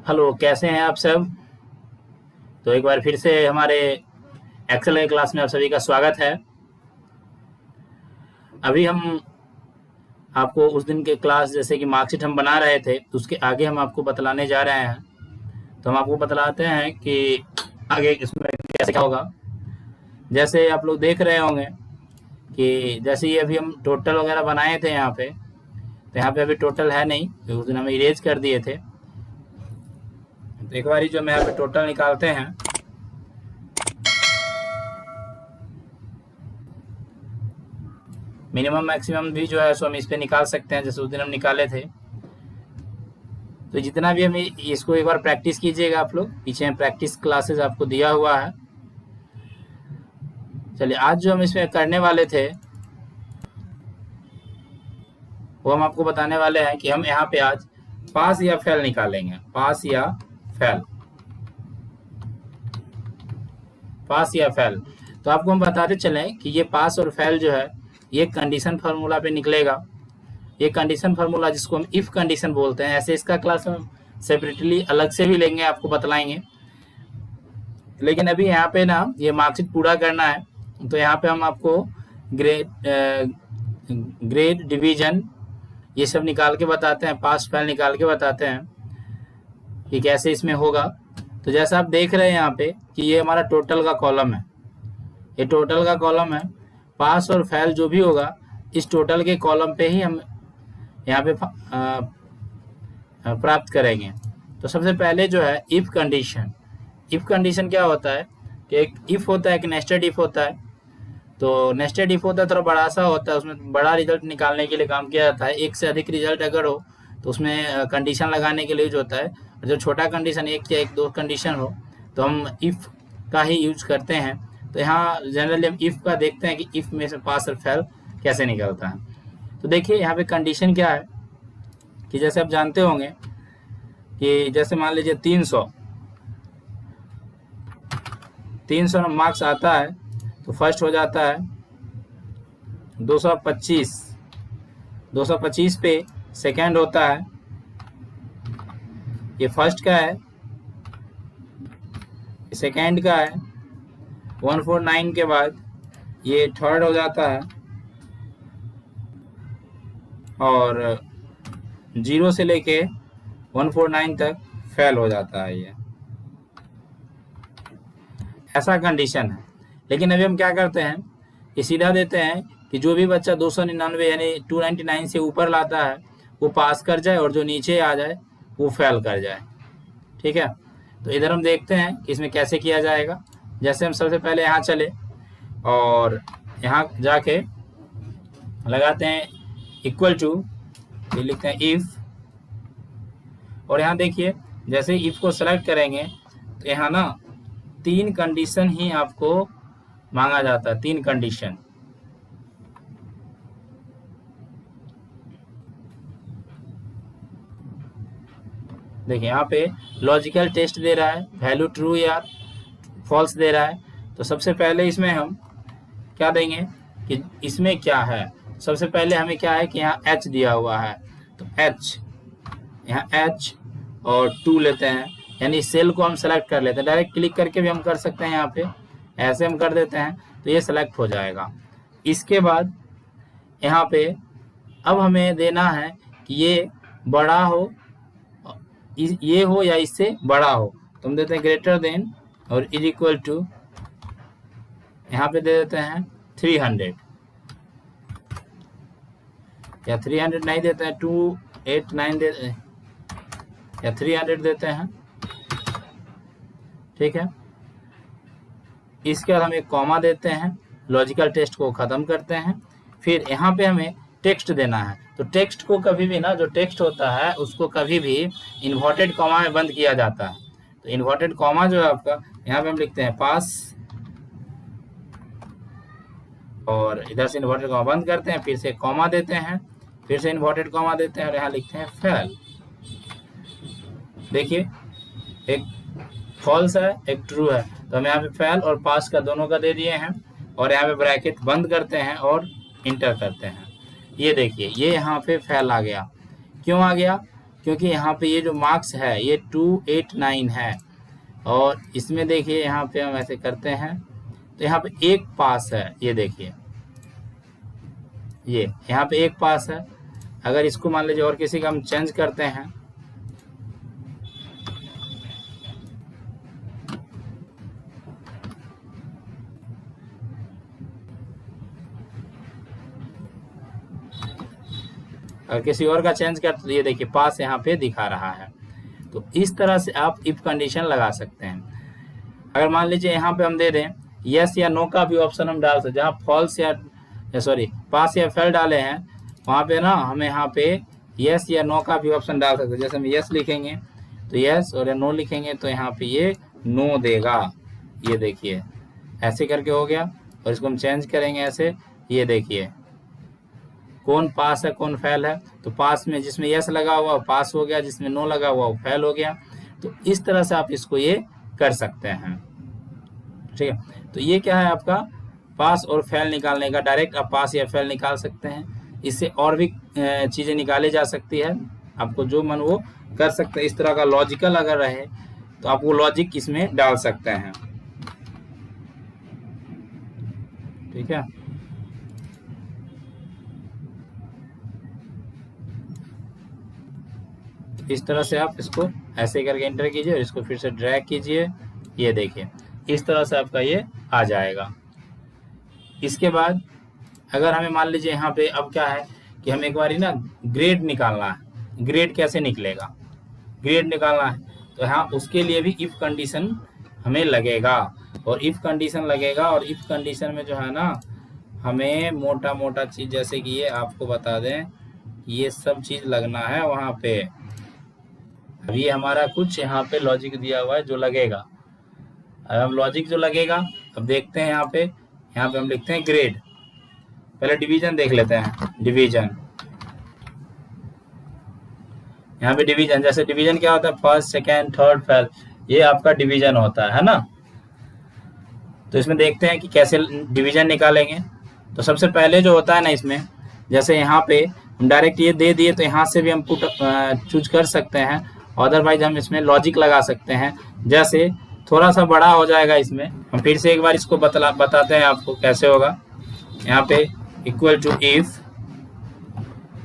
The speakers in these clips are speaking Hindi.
हेलो, कैसे हैं आप सब। तो एक बार फिर से हमारे एक्सेल के क्लास में आप सभी का स्वागत है। अभी हम आपको उस दिन के क्लास जैसे कि मार्कशीट हम बना रहे थे, तो उसके आगे हम आपको बतलाने जा रहे हैं। तो हम आपको बतलाते हैं कि आगे इसमें कैसे क्या होगा। जैसे आप लोग देख रहे होंगे कि जैसे ये अभी हम टोटल वगैरह बनाए थे यहाँ पे, तो यहाँ पे अभी टोटल है नहीं, तो उस दिन हम इरेज कर दिए थे। तो एक बार जो हम यहाँ पे टोटल निकालते हैं, मिनिमम मैक्सिमम भी जो है सो हम इस पे निकाल सकते हैं, जैसे उस दिन हम निकाले थे। तो जितना भी हम इसको एक बार प्रैक्टिस कीजिएगा आप लोग, पीछे में प्रैक्टिस क्लासेस आपको दिया हुआ है। चलिए, आज जो हम इसमें करने वाले थे वो हम आपको बताने वाले हैं कि हम यहाँ पे आज पास या फेल निकालेंगे। पास या फेल, पास या फेल। तो आपको हम बताते चलें कि ये पास और फेल जो है ये कंडीशन फार्मूला पे निकलेगा। ये कंडीशन फार्मूला जिसको हम इफ कंडीशन बोलते हैं, ऐसे इसका क्लास हम सेपरेटली अलग से भी लेंगे, आपको बतलाएंगे। लेकिन अभी यहाँ पे ना ये मार्कशीट पूरा करना है, तो यहाँ पे हम आपको ग्रेड डिवीजन ये सब निकाल के बताते हैं, पास फेल निकाल के बताते हैं कि कैसे इसमें होगा। तो जैसा आप देख रहे हैं यहाँ पे कि ये हमारा टोटल का कॉलम है, ये टोटल का कॉलम है। पास और फेल जो भी होगा इस टोटल के कॉलम पे ही हम यहाँ पे प्राप्त करेंगे। तो सबसे पहले जो है इफ कंडीशन। इफ कंडीशन क्या होता है कि एक इफ होता है, एक नेस्टेड इफ होता है। तो नेस्टेड इफ होता है, थोड़ा बड़ा सा होता है, उसमें बड़ा रिजल्ट निकालने के लिए काम किया जाता है। एक से अधिक रिजल्ट अगर हो तो उसमें कंडीशन लगाने के लिए यूज होता है। और जो छोटा कंडीशन, एक या एक दो कंडीशन हो, तो हम इफ का ही यूज करते हैं। तो यहाँ जनरली हम इफ का देखते हैं कि इफ में से पास और फेल कैसे निकलता है। तो देखिए यहाँ पे कंडीशन क्या है कि जैसे आप जानते होंगे कि जैसे मान लीजिए 300 मार्क्स आता है, तो फर्स्ट हो जाता है 225। 225 पे सेकंड होता है, ये फर्स्ट का है, सेकंड का है। 149 के बाद ये थर्ड हो जाता है, और 0 से लेके 149 तक फेल हो जाता है। ये ऐसा कंडीशन है। लेकिन अभी हम क्या करते हैं कि सीधा देते हैं कि जो भी बच्चा 299 यानी 299 से ऊपर लाता है वो पास कर जाए, और जो नीचे आ जाए वो फेल कर जाए। ठीक है, तो इधर हम देखते हैं कि इसमें कैसे किया जाएगा। जैसे हम सबसे पहले यहाँ चले और यहाँ जाके लगाते हैं इक्वल टू, ये लिखते हैं इफ। और यहाँ देखिए जैसे इफ को सेलेक्ट करेंगे तो यहाँ ना 3 कंडीशन ही आपको मांगा जाता है, 3 कंडीशन। देखिए यहाँ पे लॉजिकल टेस्ट दे रहा है, वैल्यू ट्रू या फॉल्स दे रहा है। तो सबसे पहले इसमें हम क्या देंगे कि इसमें क्या है। सबसे पहले हमें क्या है कि यहाँ एच दिया हुआ है, तो एच, यहाँ एच और 2 लेते हैं, यानी सेल को हम सेलेक्ट कर लेते हैं। डायरेक्ट क्लिक करके भी हम कर सकते हैं, यहाँ पे ऐसे हम कर देते हैं तो ये सेलेक्ट हो जाएगा। इसके बाद यहाँ पे अब हमें देना है कि ये बड़ा हो, ये हो या इससे बड़ा हो, तो हम देते हैं ग्रेटर देन और इज इक्वल टू, यहाँ पे दे देते हैं 300, या 300 नहीं देते हैं 289 दे या 300 देते हैं। ठीक है, इसके बाद हम एक कॉमा देते हैं, लॉजिकल टेस्ट को ख़त्म करते हैं। फिर यहाँ पे हमें टेक्स्ट देना है। तो टेक्स्ट को कभी भी ना, जो टेक्स्ट होता है उसको कभी भी इन्वर्टेड कॉमा में बंद किया जाता है। तो इन्वर्टेड कॉमा जो है आपका, यहाँ पे हम लिखते हैं पास, और इधर से इन्वर्टेड कॉमा बंद करते हैं, फिर से कॉमा देते हैं, फिर से इन्वर्टेड कॉमा देते हैं, और यहाँ लिखते हैं फेल। देखिए एक फॉल्स है, एक ट्रू है, तो हम यहाँ पे फेल और पास का दोनों का दे दिए हैं, और यहाँ पे ब्रैकेट बंद करते हैं और इंटर करते हैं। ये देखिए ये यहाँ पे फेल आ गया। क्यों आ गया क्योंकि यहाँ पे ये जो मार्क्स है ये 289 है, और इसमें देखिए यहाँ पे हम ऐसे करते हैं तो यहाँ पे एक पास है, ये देखिए ये यहाँ पे एक पास है। अगर इसको मान लीजिए और किसी का हम चेंज करते हैं, अगर किसी और का चेंज करते तो ये देखिए पास यहाँ पे दिखा रहा है। तो इस तरह से आप इफ कंडीशन लगा सकते हैं। अगर मान लीजिए यहाँ पे हम दे दें यस या नो का भी ऑप्शन हम डाल सकते, जहाँ फॉल्स या सॉरी पास या फेल डाले हैं वहाँ पे ना हमें यहाँ पे यस या नो का भी ऑप्शन डाल सकते हैं। जैसे हम यस लिखेंगे तो यस, और नो लिखेंगे तो यहाँ पे ये नो देगा। ये देखिए ऐसे करके हो गया, और इसको हम चेंज करेंगे ऐसे, ये देखिए कौन पास है कौन फेल है। तो पास में जिसमें यस लगा हुआ वो पास हो गया, जिसमें नो लगा हुआ वो फेल हो गया। तो इस तरह से आप इसको ये कर सकते हैं, ठीक है। तो ये क्या है आपका पास और फेल निकालने का, डायरेक्ट आप पास या फेल निकाल सकते हैं। इससे और भी चीज़ें निकाली जा सकती है, आपको जो मन वो कर सकते हैं। इस तरह का लॉजिकल अगर रहे तो आप वो लॉजिक इसमें डाल सकते हैं, ठीक है। इस तरह से आप इसको ऐसे करके एंटर कीजिए और इसको फिर से ड्रैग कीजिए, ये देखिए इस तरह से आपका ये आ जाएगा। इसके बाद अगर हमें मान लीजिए यहाँ पे अब क्या है कि हम एक बार ना ग्रेड निकालना है। ग्रेड कैसे निकलेगा, ग्रेड निकालना है तो हाँ उसके लिए भी इफ कंडीशन हमें लगेगा, और इफ कंडीशन लगेगा। और इफ कंडीशन में जो है ना हमें मोटा मोटा चीज़, जैसे कि ये आपको बता दें ये सब चीज़ लगना है वहाँ पे। अभी हमारा कुछ यहाँ पे लॉजिक दिया हुआ है जो लगेगा। अब हम लॉजिक जो लगेगा अब देखते हैं। यहाँ पे हम लिखते हैं ग्रेड। पहले डिवीजन देख लेते हैं। डिवीजन, यहाँ पे डिवीजन, जैसे डिवीजन क्या होता है फर्स्ट सेकेंड थर्ड फेल, ये आपका डिवीजन होता है ना। तो इसमें देखते हैं कि कैसे डिवीजन निकालेंगे। तो सबसे पहले जो होता है ना इसमें, जैसे यहाँ पे हम डायरेक्ट ये दे दिए तो यहाँ से भी हम पुट चूज कर सकते हैं, अदरवाइज हम इसमें लॉजिक लगा सकते हैं। जैसे थोड़ा सा बड़ा हो जाएगा इसमें, हम फिर से एक बार इसको बताते हैं आपको कैसे होगा। यहाँ पे इक्वल टू इफ,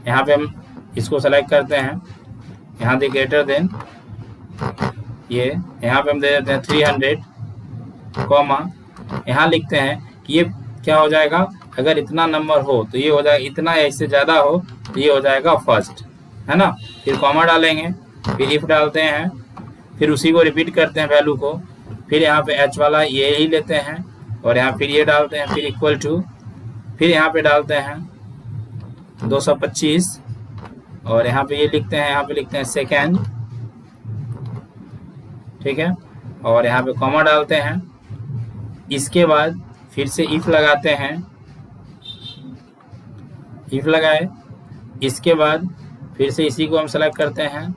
यहाँ पे हम इसको सेलेक्ट करते हैं, यहाँ दे ग्रेटर देन, ये यहाँ पे हम दे देते हैं 300 कॉमा, यहाँ लिखते हैं कि ये क्या हो जाएगा, अगर इतना नंबर हो तो ये हो जाएगा, इतना या इससे ज़्यादा हो तो ये हो जाएगा फर्स्ट, है ना। फिर कॉमा डालेंगे, फिर इफ डालते हैं, फिर उसी को रिपीट करते हैं वैल्यू को, फिर यहाँ पे एच वाला ये ही लेते हैं और यहाँ फिर ये डालते हैं, फिर इक्वल टू, फिर यहाँ पे डालते हैं 225 और यहाँ पे ये लिखते हैं, यहाँ पे लिखते हैं सेकेंड, ठीक है, और यहाँ पे कॉमा डालते हैं। इसके बाद फिर से इफ लगाते हैं, इफ लगाए, इसके बाद फिर से इसी को हम सेलेक्ट करते हैं,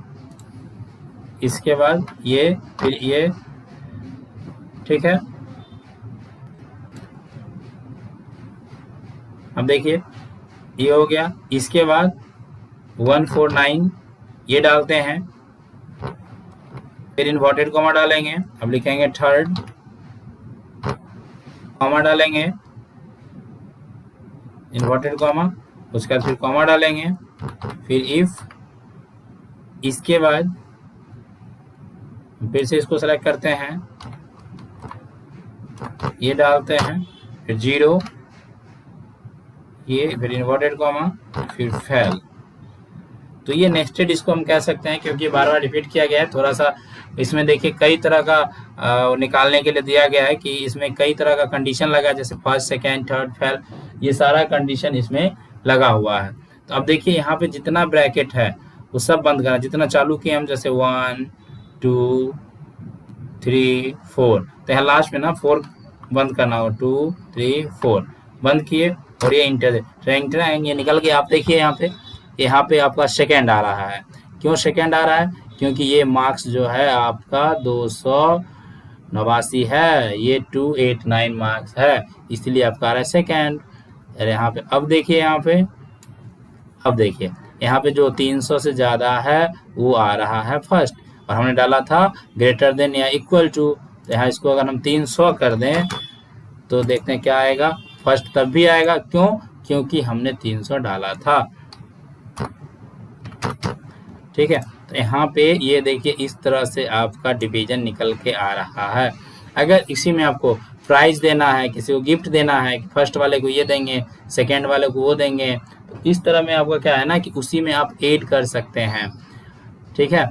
इसके बाद ये, फिर ये, ठीक है। अब देखिए ये हो गया। इसके बाद 149 ये डालते हैं, फिर इन्वर्टेड कॉमा डालेंगे, अब लिखेंगे थर्ड, कॉमा डालेंगे, इन्वर्टेड कॉमा, उसके बाद फिर कॉमा डालेंगे, फिर इफ, इसके बाद फिर से इसको सेलेक्ट करते हैं, ये डालते हैं, फिर 0, ये, फिर इन्वर्टेड कॉमा, फिर फेल। तो ये नेक्स्टेड इसको हम कह सकते हैं, क्योंकि बार बार रिपीट किया गया है। थोड़ा सा इसमें देखिए कई तरह का निकालने के लिए दिया गया है कि इसमें कई तरह का कंडीशन लगा, जैसे फर्स्ट सेकेंड थर्ड फेल, ये सारा कंडीशन इसमें लगा हुआ है। तो अब देखिए यहाँ पे जितना ब्रैकेट है वो सब बंद करना, जितना चालू किए हम, जैसे 1 2 3 4, तो यहाँ लास्ट में ना 4 बंद करना हो, 2 3 4 बंद किए और ये इंटर ये निकल के, आप देखिए यहाँ पे आपका सेकेंड आ रहा है। क्यों सेकेंड आ रहा है? क्योंकि ये मार्क्स जो है आपका 289 है, ये 289 मार्क्स है, इसलिए आपका आ रहा है सेकेंड। अरे यहाँ पे अब देखिए, अब देखिए यहाँ पे जो 300 से ज़्यादा है वो आ रहा है फर्स्ट, और हमने डाला था ग्रेटर देन या इक्वल टू। तो यहाँ इसको अगर हम 300 कर दें तो देखते हैं क्या आएगा, फर्स्ट तब भी आएगा, क्यों? क्योंकि हमने 300 डाला था। ठीक है, तो यहाँ पे ये देखिए इस तरह से आपका डिवीजन निकल के आ रहा है। अगर इसी में आपको प्राइज देना है, किसी को गिफ्ट देना है, फर्स्ट वाले को ये देंगे, सेकेंड वाले को वो देंगे, तो इस तरह में आपका क्या है ना कि उसी में आप ऐड कर सकते हैं। ठीक है,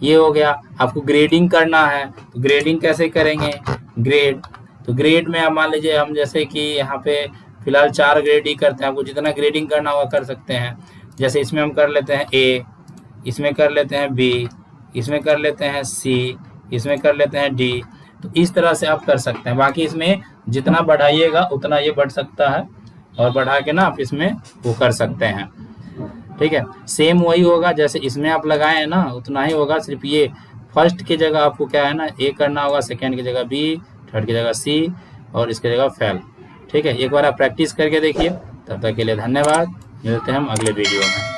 ये हो गया। आपको ग्रेडिंग करना है, तो ग्रेडिंग कैसे करेंगे? ग्रेड, तो ग्रेड में आप मान लीजिए हम जैसे कि यहाँ पे फिलहाल 4 ग्रेड ही करते हैं, आपको जितना ग्रेडिंग करना होगा कर सकते हैं। जैसे इसमें हम कर लेते हैं ए, इसमें कर लेते हैं बी, इसमें कर लेते हैं सी, इसमें कर लेते हैं डी। तो इस तरह से आप कर सकते हैं। बाकी इसमें जितना बढ़ाइएगा उतना ये बढ़ सकता है, और बढ़ा के ना आप इसमें वो कर सकते हैं। ठीक है, सेम वही होगा जैसे इसमें आप लगाए हैं ना, उतना ही होगा, सिर्फ ये फर्स्ट की जगह आपको क्या है ना ए करना होगा, सेकेंड की जगह बी, थर्ड की जगह सी, और इसकी जगह फेल। ठीक है, एक बार आप प्रैक्टिस करके देखिए। तब तक के लिए धन्यवाद, मिलते हैं हम अगले वीडियो में।